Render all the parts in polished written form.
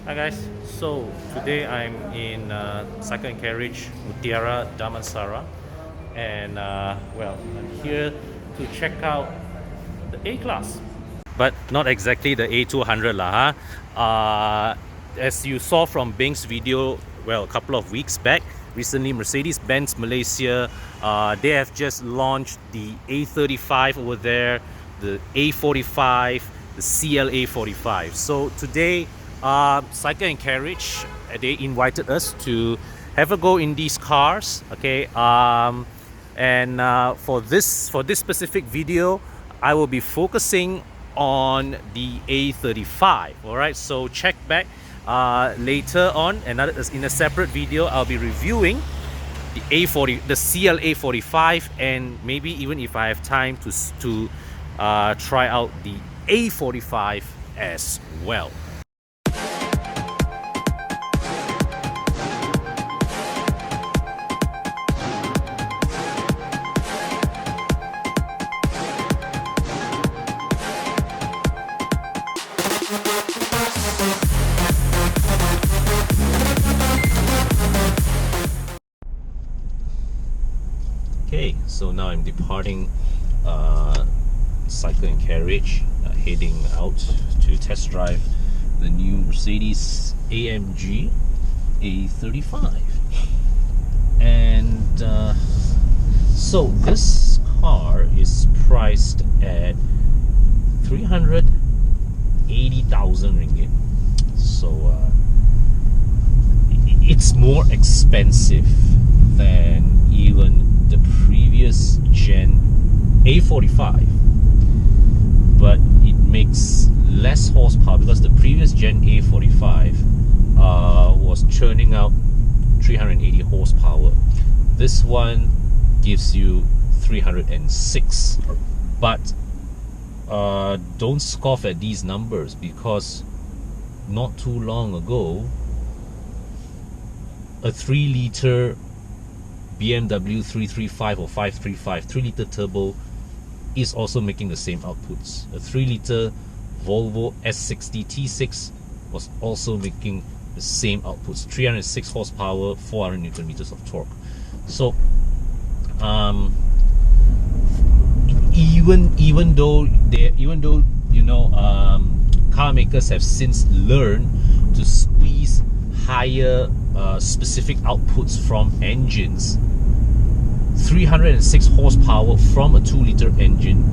Hi guys, so today I'm in Cycle and Carriage Mutiara Damansara, and well, I'm here to check out the A class, but not exactly the A200 lah. As you saw from Bing's video, well, a couple of weeks back, recently Mercedes-Benz Malaysia, they have just launched the A35 over there, the A45, the CLA45. So today, Cycle and Carriage, they invited us to have a go in these cars. Okay, and for this specific video, I will be focusing on the A35. All right, so check back later on, in a separate video. I'll be reviewing the A40, the CLA45, and maybe even if I have time to try out the A45 as well. Okay, so now I'm departing Cycle and Carriage, heading out to test drive the new Mercedes-AMG A35. And so this car is priced at 380,000 ringgit. So it's more expensive than even the previous gen A45, but it makes less horsepower because the previous gen A45 was churning out 380 horsepower. This one gives you 306, but don't scoff at these numbers, because not too long ago a 3-liter BMW 335 or 535 3-liter turbo is also making the same outputs. A 3-liter Volvo S60 T6 was also making the same outputs, 306 horsepower, 400 newton meters of torque. So even though you know, car makers have since learned to squeeze higher specific outputs from engines, 306 horsepower from a 2-liter engine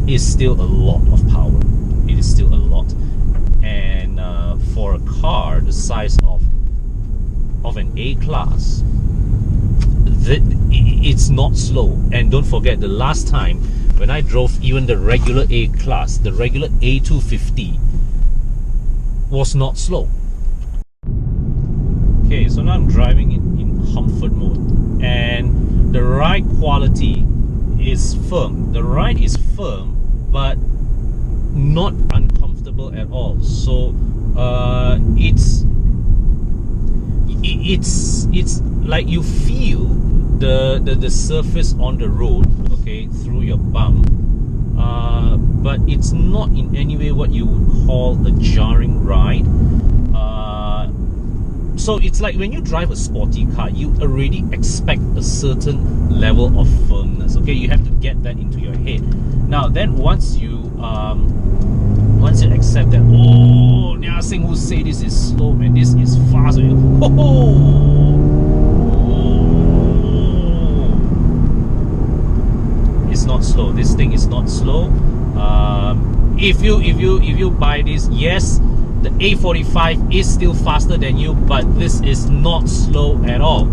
is still a lot of power. It is still a lot, and for a car the size of an A class, it's not slow. And don't forget, the last time when I drove even the regular A class, the regular A250 was not slow. Okay, so now I'm driving in comfort mode, and the ride quality is firm. The ride is firm, but not uncomfortable at all. So it's like you feel the surface on the road, okay, through your bum, but it's not in any way what you would call a jarring ride. So it's like when you drive a sporty car, you already expect a certain level of firmness. Okay, you have to get that into your head. Now then, once you accept that, oh, Nia Sing who say this is slow, man, this is fast, it's not slow. This thing is not slow. If you buy this, yes, the A45 is still faster than you, but this is not slow at all.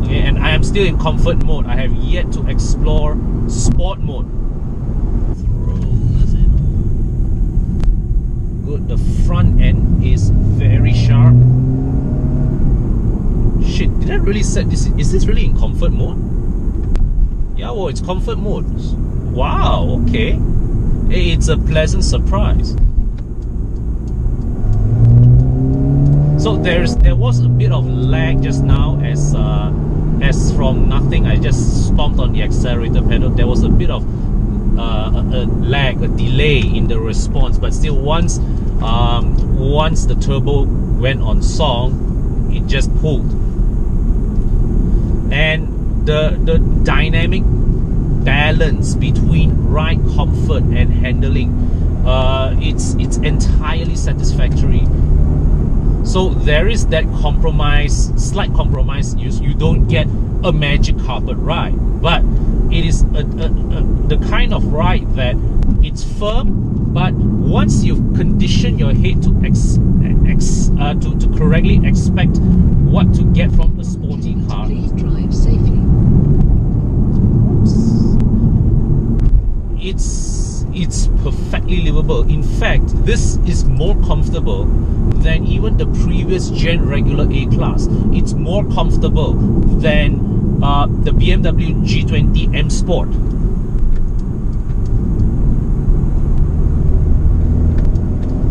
Okay, and I am still in comfort mode. I have yet to explore sport mode. Good, the front end is very sharp. Shit, did I really set this? Is this really in comfort mode? Yeah, well, it's comfort mode. Wow, okay. It's a pleasant surprise. So there was a bit of lag just now, as from nothing I just stomped on the accelerator pedal. There was a bit of a lag, a delay in the response, but still once once the turbo went on song, it just pulled. And the dynamic balance between ride comfort and handling, it's entirely satisfactory. So there is that compromise, slight compromise. You don't get a magic carpet ride, but it is the kind of ride that it's firm, but once you've conditioned your head to correctly expect what to get from a sporty car. Please drive safely. It's perfectly livable. In fact, this is more comfortable than even the previous gen regular A-Class. It's more comfortable than the BMW G20 M Sport.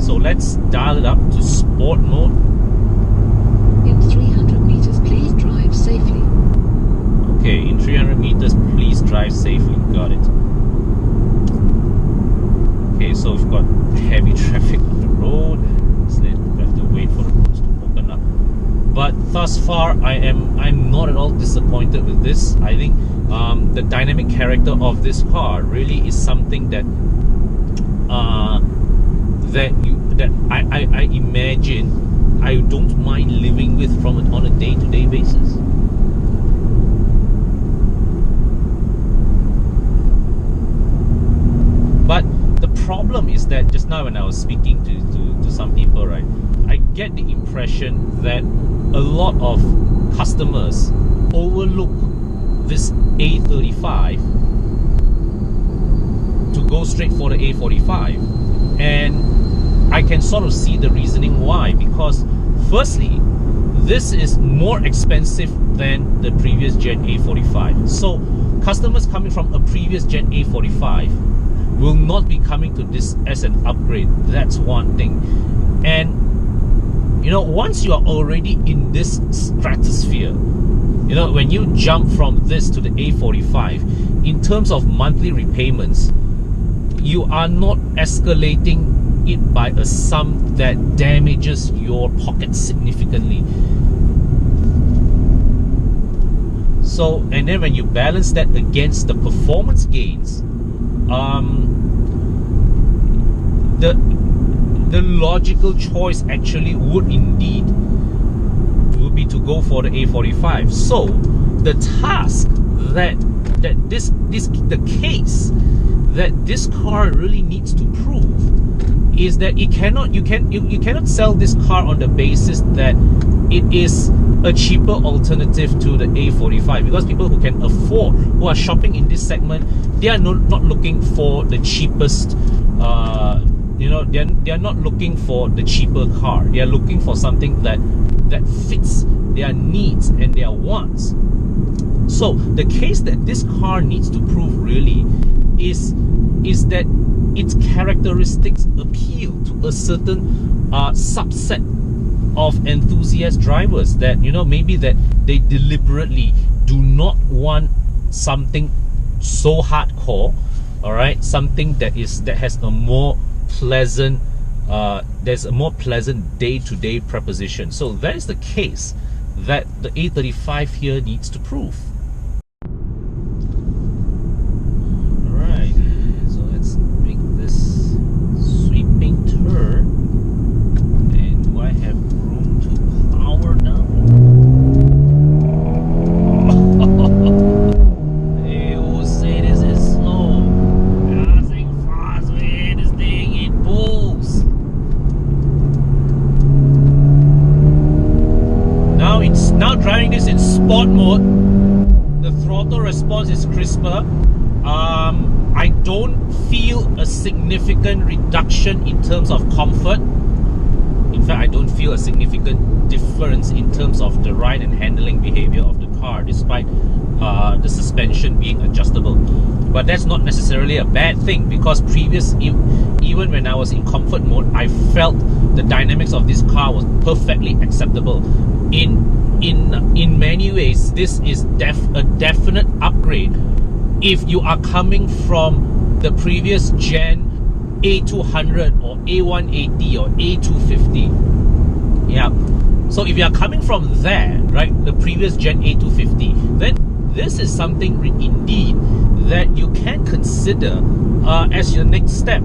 So let's dial it up to sport mode. In 300 meters, please drive safely. Okay, in 300 meters, please drive safely. Got it. Okay, so we've got heavy traffic on the road. So we have to wait for the roads to open up. But thus far, I'm not at all disappointed with this. I think the dynamic character of this car really is something that I imagine I don't mind living with on a day-to-day basis. But the problem is that just now when I was speaking to some people, right, I get the impression that a lot of customers overlook this A35 to go straight for the A45. And I can sort of see the reasoning why, because firstly, this is more expensive than the previous Gen A45. So customers coming from a previous Gen A45 will not be coming to this as an upgrade. That's one thing. And you know, once you are already in this stratosphere, you know, when you jump from this to the A45, in terms of monthly repayments, you are not escalating it by a sum that damages your pocket significantly. So, and then when you balance that against the performance gains, the logical choice actually would be to go for the A45. So the task that the case that this car really needs to prove is that you cannot sell this car on the basis that it is a cheaper alternative to the A45, because people who can afford, who are shopping in this segment, they are not looking for the cheapest. They are not looking for the cheaper car. They are looking for something that fits their needs and their wants. So the case that this car needs to prove really is that its characteristics appeal to a certain subset of enthusiast drivers, that, you know, maybe that they deliberately do not want something so hardcore, all right, something that has a more pleasant there's a more pleasant day-to-day proposition. So that is the case that the A35 here needs to prove. Alright, so let's make this sweeping turn. And do I have room to power now? Hey, who say this is slow? Passing fast, man. This thing, it pulls. Now driving this in sport mode, the throttle response is crisper. I don't feel a significant reduction in terms of comfort. In fact, I don't feel a significant difference in terms of the ride and handling behavior of the car, despite the suspension being adjustable. But that's not necessarily a bad thing, because even when I was in comfort mode, I felt the dynamics of this car was perfectly acceptable. In many ways, this is a definite upgrade. If you are coming from the previous gen A200 or A180 or A250. Yeah. So if you are coming from there, right, the previous gen A250, then this is something indeed that you can consider as your next step,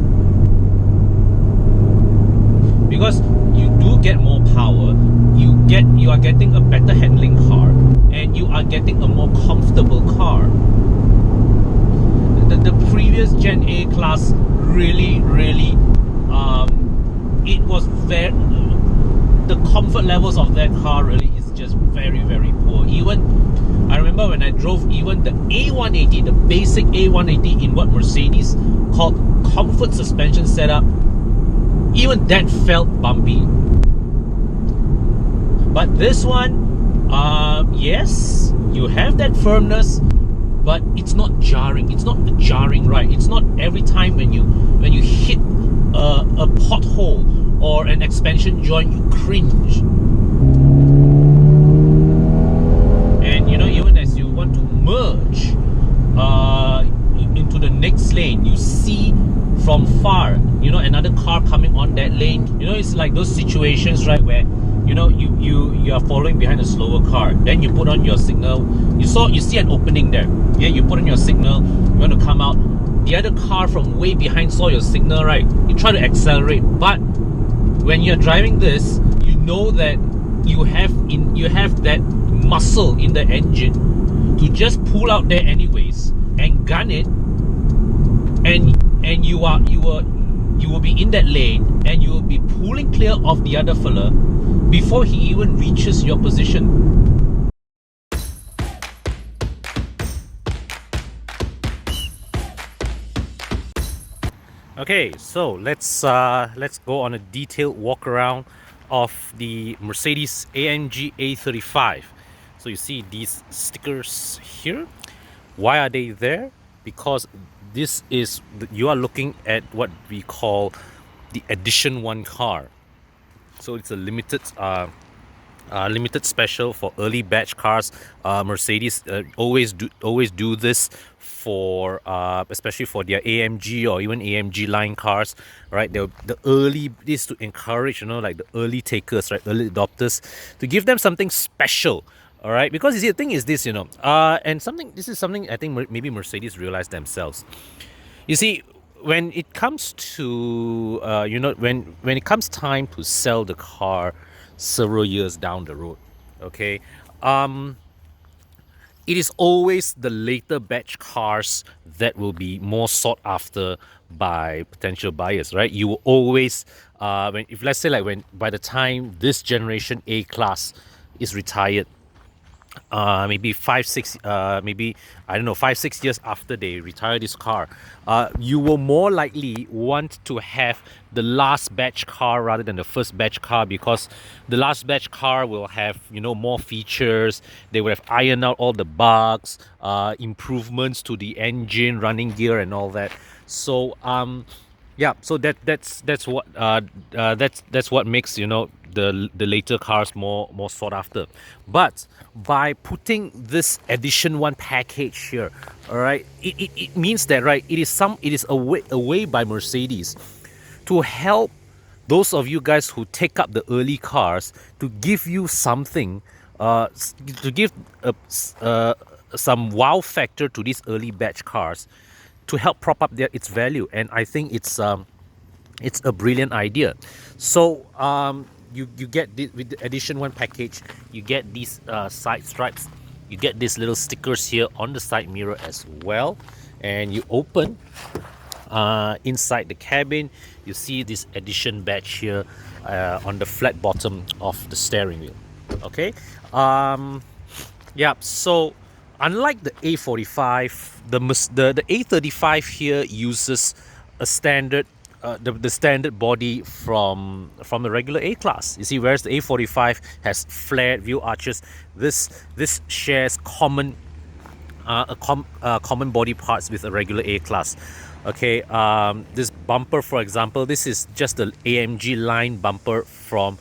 because you do get more power, you are getting a better handling car, and you are getting a more comfortable car. The previous gen A class really it was very, the comfort levels of that car really is just very poor. Even I remember when I drove even the A180, the basic A180 in what Mercedes called comfort suspension setup, even that felt bumpy. But this one, yes, you have that firmness, but it's not jarring. It's not a jarring ride. It's not every time when you hit a pothole or an expansion joint, you cringe. And you know, even as you want to merge into the next lane, you see from far, you know, another car coming on that lane. You know, it's like those situations, right, where you know you are following behind a slower car, then you put on your signal, you see an opening there, yeah, you put on your signal, you want to come out, the other car from way behind saw your signal, right, you try to accelerate, but when you're driving this, you know that you have that muscle in the engine to just pull out there anyways and gun it, and you will be in that lane, and you will be pulling clear of the other fella before he even reaches your position. Okay, so let's go on a detailed walk around of the Mercedes-AMG A35. So you see these stickers here. Why are they there? Because this is, you are looking at what we call the Edition 1 car. So it's a limited special for early batch cars. Mercedes always do this for especially for their AMG or even AMG line cars, right? The early, this to encourage, you know, like the early takers, right, early adopters, to give them something special. All right, because you see, the thing is this, you know, and this is something I think maybe Mercedes realized themselves. You see, when it comes to you know, when it comes time to sell the car several years down the road, okay, it is always the later batch cars that will be more sought after by potential buyers, right? You will always if let's say like when by the time this generation A class is retired, maybe 5-6 maybe I don't know 5-6 years after they retire this car, you will more likely want to have the last batch car rather than the first batch car, because the last batch car will have, you know, more features. They will have ironed out all the bugs, improvements to the engine, running gear and all that. So yeah, so that's what makes, you know, the later cars more sought after. But by putting this Edition 1 package here, all right, it means that, right, it is a way by Mercedes to help those of you guys who take up the early cars, to give you something, to give some wow factor to these early batch cars, to help prop up its value. And I think it's a brilliant idea. So you get this, with the Edition 1 package, you get these side stripes, you get these little stickers here on the side mirror as well, and you open inside the cabin, you see this Edition badge here on the flat bottom of the steering wheel. Okay, yeah, so unlike the A45, the A35 here uses a standard the standard body from the regular A class. You see, whereas the A45 has flared view arches, this shares common common body parts with a regular A class. Okay, this bumper, for example, this is just the AMG line bumper from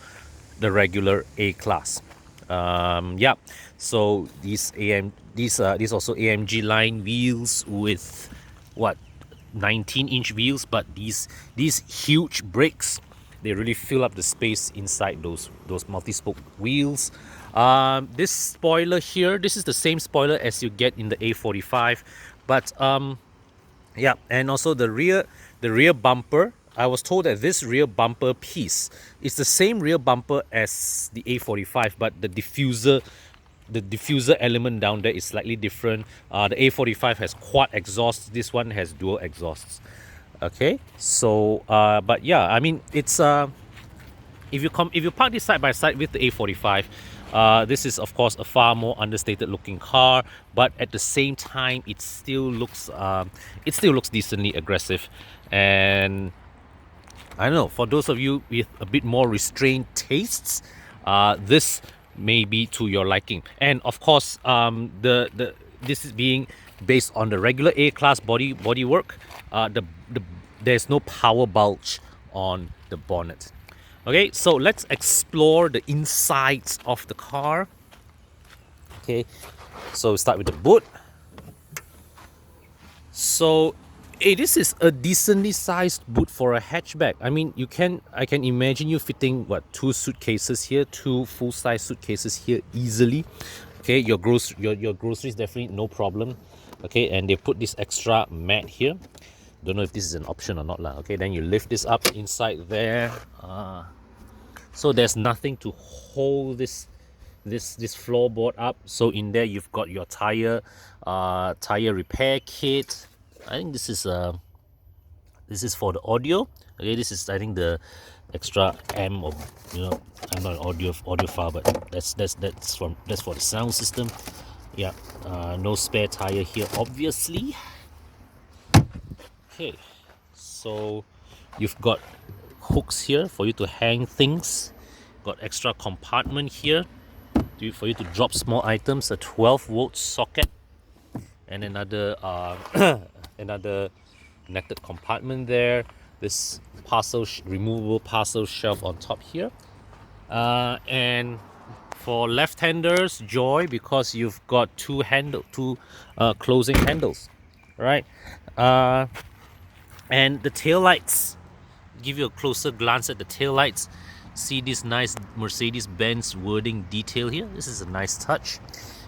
the regular A class. Yeah, so these also AMG line wheels with what, 19-inch wheels, but these huge brakes, they really fill up the space inside those multi-spoke wheels. This spoiler here, this is the same spoiler as you get in the A45, but yeah, and also the rear bumper. I was told that this rear bumper piece is the same rear bumper as the A45, but the diffuser element down there is slightly different. The A45 has quad exhausts. This one has dual exhausts. Okay, so but yeah, I mean, it's if you park this side by side with the A45, this is of course a far more understated looking car, but at the same time it still looks decently aggressive. And I don't know, for those of you with a bit more restrained tastes, this may be to your liking. And of course, this is being based on the regular A-class bodywork. There's no power bulge on the bonnet. Okay, so let's explore the insides of the car. Okay, so start with the boot. So this is a decently sized boot for a hatchback. I mean, I can imagine you fitting what, two suitcases here, two full-size suitcases here easily. Okay, your groceries definitely no problem. Okay, and they put this extra mat here. Don't know if this is an option or not lah. Okay, then you lift this up inside there. So there's nothing to hold this floorboard up. So in there you've got your tire repair kit. I think this is for the audio. Okay, this is, I think, the extra amp, or I'm not an audiophile, but that's for the sound system. Yeah, no spare tire here, obviously. Okay, so you've got hooks here for you to hang things. Got extra compartment here for you to drop small items. A 12-volt socket and another another netted compartment there. This removable parcel shelf on top here, and for left-handers, joy, because you've got two closing handles, right? And the tail lights. Give you a closer glance at the tail lights. See this nice Mercedes-Benz wording detail here. This is a nice touch.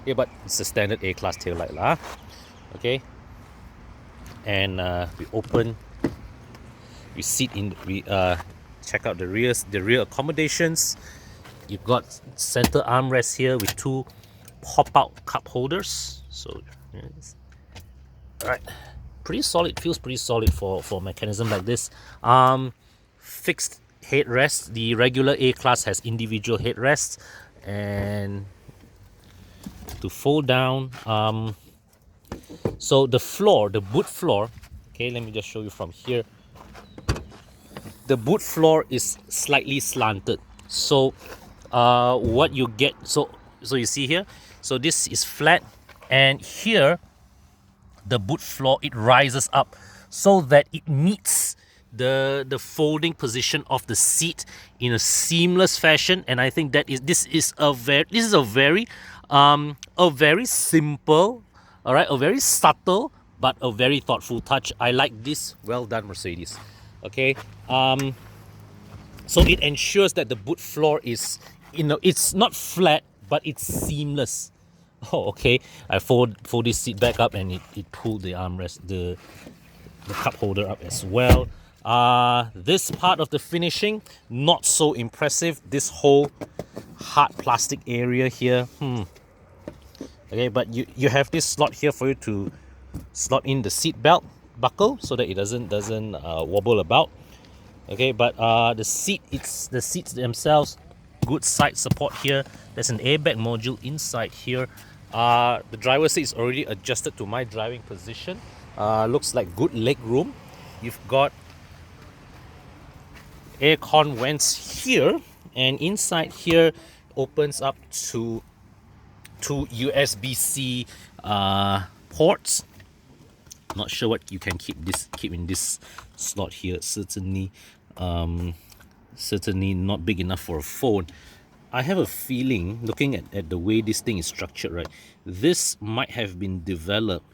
Yeah, but it's a standard A-class tail light lah. Okay. And we open. We check out the rear accommodations. You've got center armrests here with two pop-out cup holders. So, yes. All right. Pretty solid. Feels pretty solid for a mechanism like this. Fixed headrest. The regular A-class has individual headrests, and to fold down. So the boot floor. Okay, let me just show you from here. The boot floor is slightly slanted. So what you get? So you see here. So this is flat, and here the boot floor, it rises up so that it meets the folding position of the seat in a seamless fashion. And I think this is a very simple, all right, a very subtle but a very thoughtful touch. I like this. Well done, Mercedes. Okay, so it ensures that the boot floor is, it's not flat, but it's seamless. Oh, okay. I fold this seat back up, and it pulled the armrest, the cup holder up as well. This part of the finishing, not so impressive. This whole hard plastic area here. Okay, but you have this slot here for you to slot in the seat belt buckle so that it doesn't wobble about. Okay, but the seats themselves, good side support here. There's an airbag module inside here. The driver's seat is already adjusted to my driving position. Looks like good leg room. You've got aircon vents here, and inside here opens up to two USB-C ports. Not sure what you can keep in this slot here. Certainly not big enough for a phone. I have a feeling, looking at the way this thing is structured, right, this might have been developed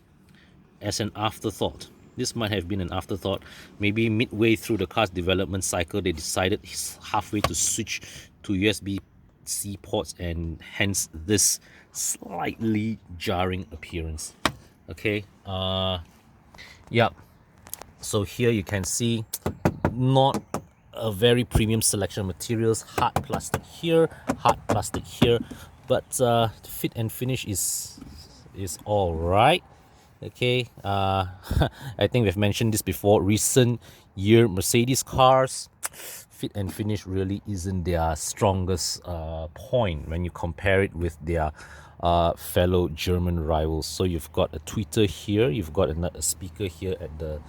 as an afterthought. This might have been an afterthought. Maybe midway through the car's development cycle, they decided halfway to switch to USB-C ports, and hence this slightly jarring appearance. Okay, yeah. So here you can see not a very premium selection of materials, hard plastic here, hard plastic here, but the fit and finish is all right. Okay, I think we've mentioned this before. Recent year Mercedes cars, fit and finish really isn't their strongest point when you compare it with their fellow German rivals. So you've got a tweeter here, you've got a speaker here at the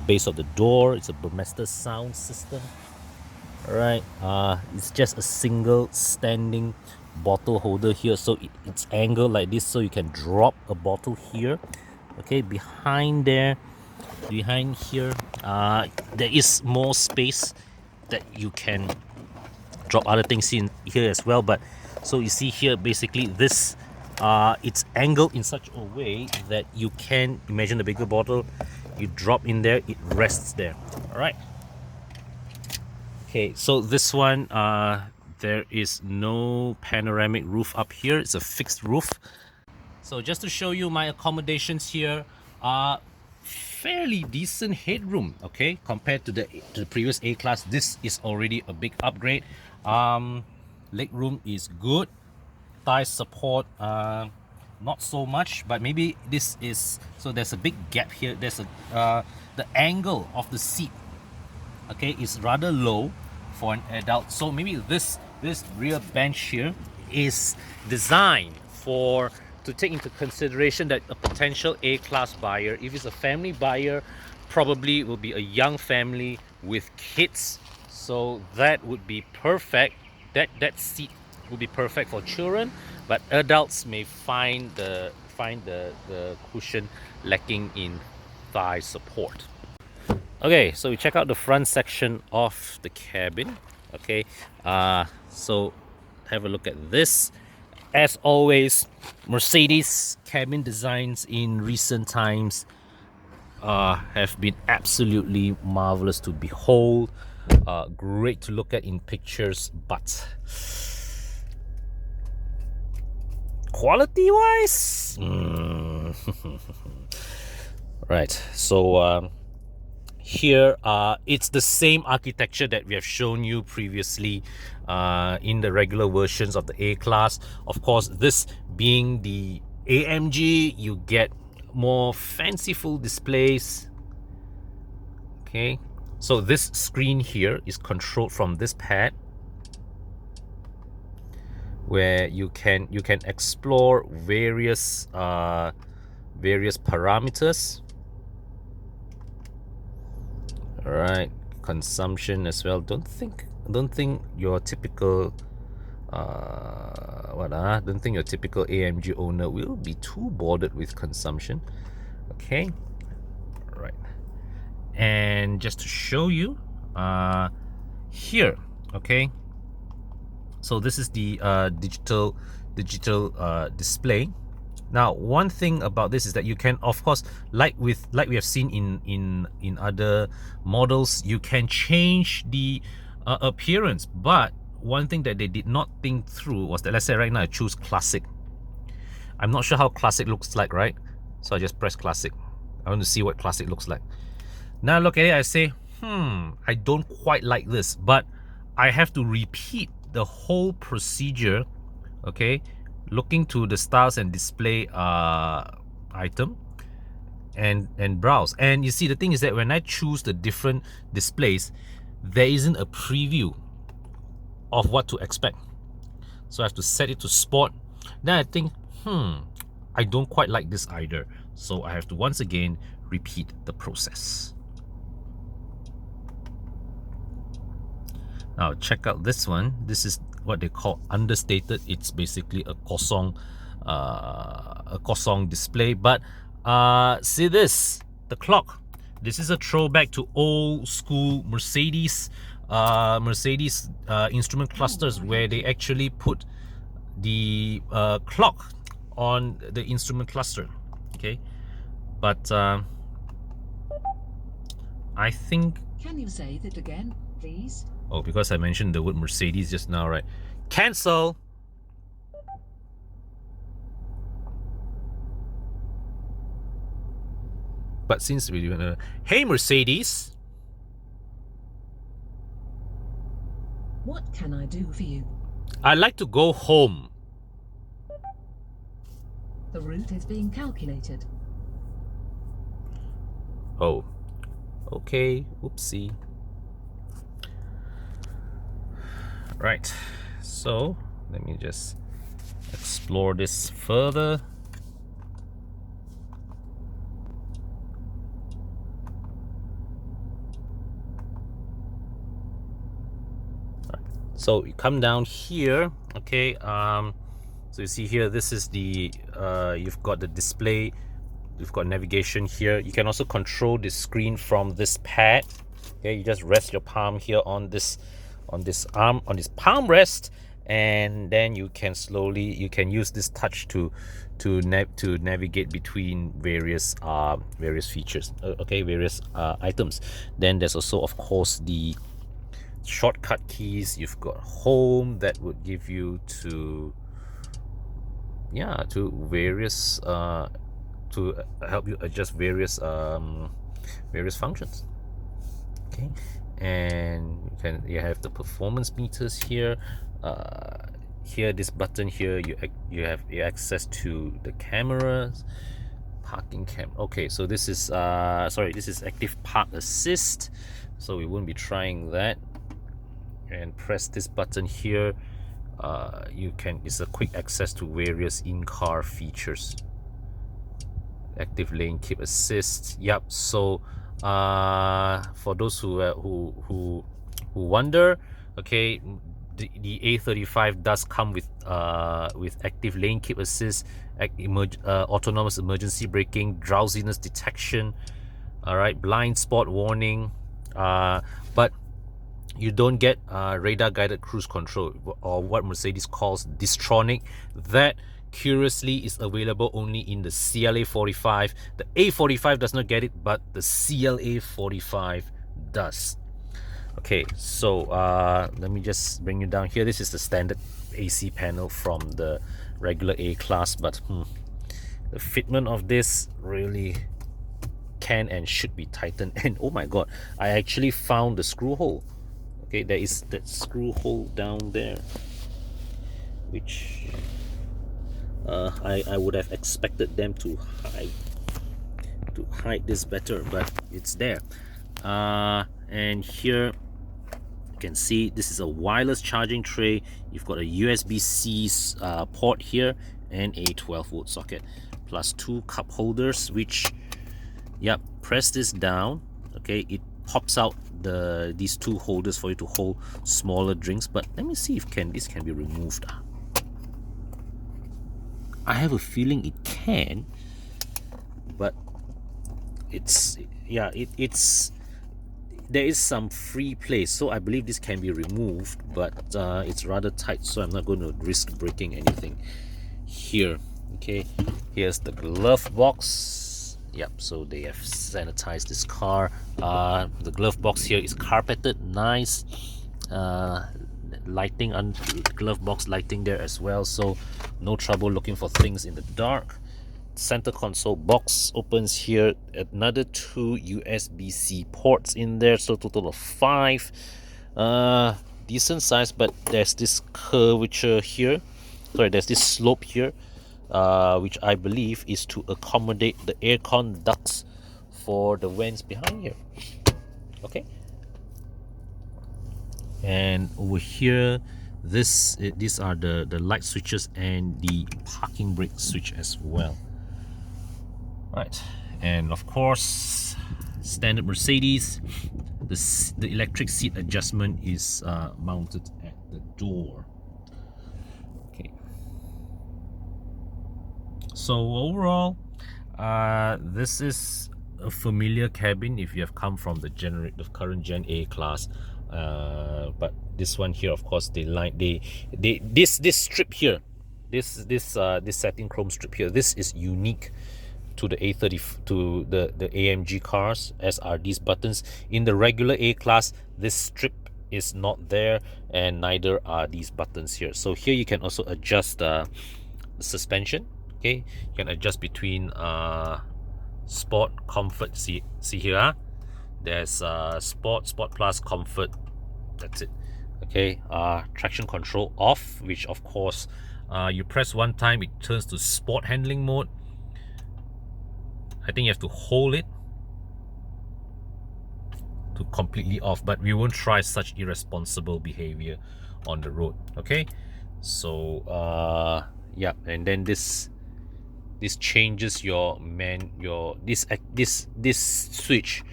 base of the door. It's a Burmester sound system. All right, it's just a single standing bottle holder here, so it's angled like this, so you can drop a bottle here. Okay, behind here, there is more space that you can drop other things in here as well. But so you see here, basically this it's angled in such a way that you can imagine the bigger bottle, you drop in there, it rests there. All right. Okay, so this one, there is no panoramic roof up here. It's a fixed roof. So just to show you my accommodations here, fairly decent headroom. Okay, compared to the previous A-Class, this is already a big upgrade. Leg room is good. Thigh support, not so much, but maybe this is, so there's a big gap here. There's a the angle of the seat, okay, is rather low for an adult. So maybe this rear bench here is designed to take into consideration that a potential A-Class buyer, if it's a family buyer, probably will be a young family with kids. So that would be perfect. That seat would be perfect for children, but adults may find the cushion lacking in thigh support. Okay, so we check out the front section of the cabin. Okay, so have a look at this. As always, Mercedes cabin designs in recent times have been absolutely marvelous to behold. Great to look at in pictures, but quality wise, right. So here it's the same architecture that we have shown you previously in the regular versions of the A-Class. Of course, this being the AMG, you get more fanciful displays. Okay, so this screen here is controlled from this pad, where you can explore various parameters. All right, consumption as well. Don't think your typical don't think your typical AMG owner will be too bothered with consumption. Okay, all right. And just to show you here, okay, so this is the digital display. Now, one thing about this is that you can, of course, like we have seen in other models, you can change the appearance. But one thing that they did not think through was that, let's say right now I choose classic. I'm not sure how classic looks like, right? So I just press classic. I want to see what classic looks like. Now look at it, I say, I don't quite like this, but I have to repeat the whole procedure, okay, looking to the styles and display item and browse. And you see, the thing is that when I choose the different displays, there isn't a preview of what to expect. So I have to set it to sport. Then I think, I don't quite like this either. So I have to once again repeat the process. Now check out this one. This is what they call understated. It's basically a kosong display. But see this, the clock. This is a throwback to old school Mercedes instrument clusters, where they actually put the clock on the instrument cluster. Okay, But I think... Can you say that again, please? Oh, because I mentioned the word Mercedes just now, right? Cancel! But since we're gonna... Hey, Mercedes! What can I do for you? I'd like to go home. The route is being calculated. Oh. Okay. Oopsie. Right. So, let me just explore this further. So you come down here, okay. So you see here, this is the you've got the display, you've got navigation here. You can also control the screen from this pad. Okay, you just rest your palm here on this palm rest, and then you can use this touch to navigate between various features, okay, various items. Then there's also, of course, the shortcut keys. You've got home, that would give you to various to help you adjust various functions. Okay, and you have the performance meters here. Here, this button here, you have access to the cameras, parking cam. Okay, so this is this is active park assist, so we won't be trying that. And press this button here, it's a quick access to various in-car features. Active lane keep assist. Yep. So for those who wonder, okay, the A35 does come with active lane keep assist, autonomous emergency braking, drowsiness detection, all right, blind spot warning, but you don't get radar guided cruise control, or what Mercedes calls distronic. That, curiously, is available only in the CLA 45. The A45 does not get it, but the CLA 45 does. Okay, so let me just bring you down here. This is the standard AC panel from the regular A class, but the fitment of this really can and should be tightened. And oh my god, I actually found the screw hole. Okay, there is that screw hole down there, which I would have expected them to hide this better, but it's there. And here you can see this is a wireless charging tray. You've got a USB-C port here and a 12-volt socket, plus 2 cup holders, which, yep, press this down, okay, it pops out these 2 holders for you to hold smaller drinks. But let me see if this can be removed. I have a feeling it can, but there is some free place, so I believe this can be removed, but it's rather tight, so I'm not going to risk breaking anything here. Okay, here's the glove box. Yep, so they have sanitized this car. The glove box here is carpeted, nice. Lighting and glove box lighting there as well, so no trouble looking for things in the dark. Center console box opens here, another 2 USB-C ports in there, so total of 5. Decent size, but there's this curvature here, there's this slope here, which I believe is to accommodate the aircon ducts for the vents behind here. Okay, and over here, these are the light switches and the parking brake switch as well. Right, and of course, standard Mercedes, the electric seat adjustment is mounted at the door. Okay, so overall, this is a familiar cabin if you have come from the current Gen A class. But this one here, of course, this strip here, this satin chrome strip here, this is unique to the A30 to the AMG cars, as are these buttons. In the regular A class, this strip is not there, and neither are these buttons here. So here you can also adjust the suspension. Okay, you can adjust between sport, comfort. See here, huh? There's sport plus, comfort. That's it. Okay, traction control off, which of course you press one time, it turns to sport handling mode. I think you have to hold it to completely off, but we won't try such irresponsible behavior on the road. Okay, so yeah, and then this changes this switch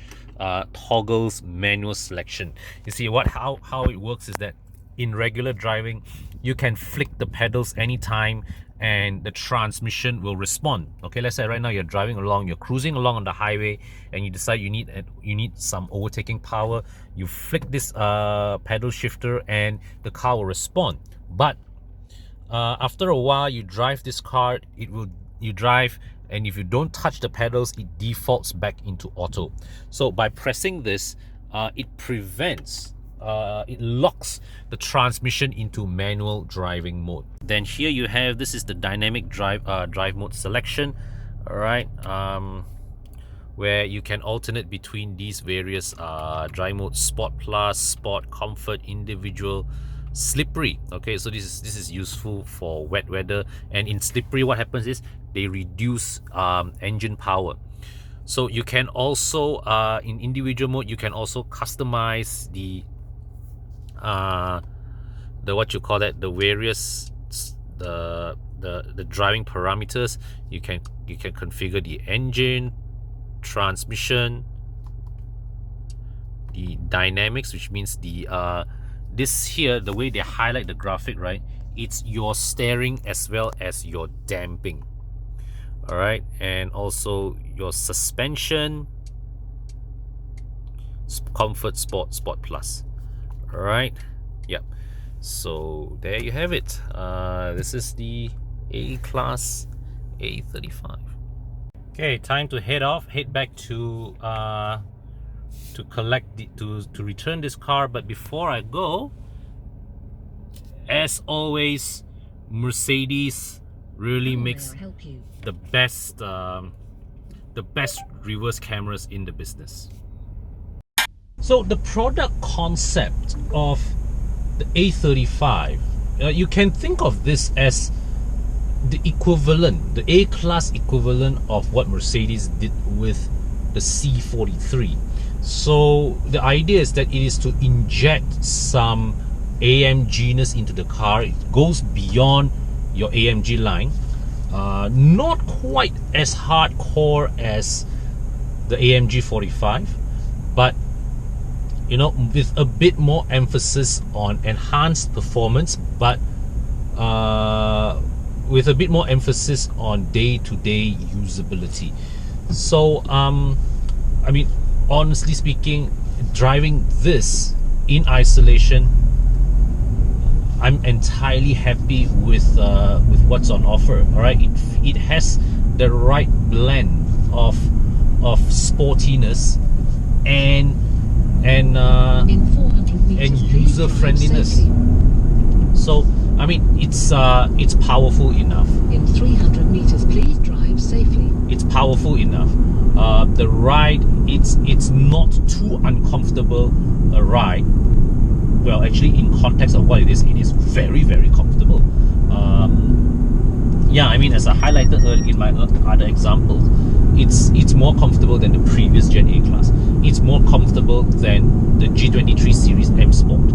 toggles manual selection. You see how it works is that in regular driving you can flick the pedals anytime and the transmission will respond. Okay, let's say right now you're driving along, you're cruising along on the highway, and you decide you need some overtaking power. You flick this pedal shifter and the car will respond. But after a while you drive this car, you drive, and if you don't touch the pedals, it defaults back into auto. So by pressing this, it prevents it locks the transmission into manual driving mode. Then here you have, this is the dynamic drive mode selection. All right, where you can alternate between these various drive modes: sport plus, sport, comfort, individual, slippery. Okay, so this is useful for wet weather, and in slippery what happens is they reduce engine power. So you can also in individual mode you can also customize the what you call that, the various the driving parameters. You can configure the engine, transmission, the dynamics, which means the this here, the way they highlight the graphic, right, it's your steering as well as your damping. All right, and also your suspension, comfort, sport plus. All right, yep. So there you have it. This is the A class A35. Okay, time to head back to collect to return this car. But before I go, as always, Mercedes really makes the best reverse cameras in the business. So the product concept of the A35, you can think of this as the equivalent, the A-class equivalent of what Mercedes did with the C43. So the idea is that it is to inject some AMG-ness into the car. It goes beyond your AMG line. Not quite as hardcore as the AMG 45, but you know, with a bit more emphasis on enhanced performance, but with a bit more emphasis on day-to-day usability. So I mean, honestly speaking, driving this in isolation, I'm entirely happy with what's on offer. All right, it has the right blend of sportiness and user friendliness. So I mean, it's powerful enough. In 300 meters, please drive safely. It's powerful enough. The ride, it's not too uncomfortable a ride. Well, actually, in context of what it is very, very comfortable. Yeah, I mean, as I highlighted earlier in my other examples, it's more comfortable than the previous Gen A class. It's more comfortable than the G23 Series M Sport.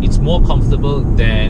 It's more comfortable than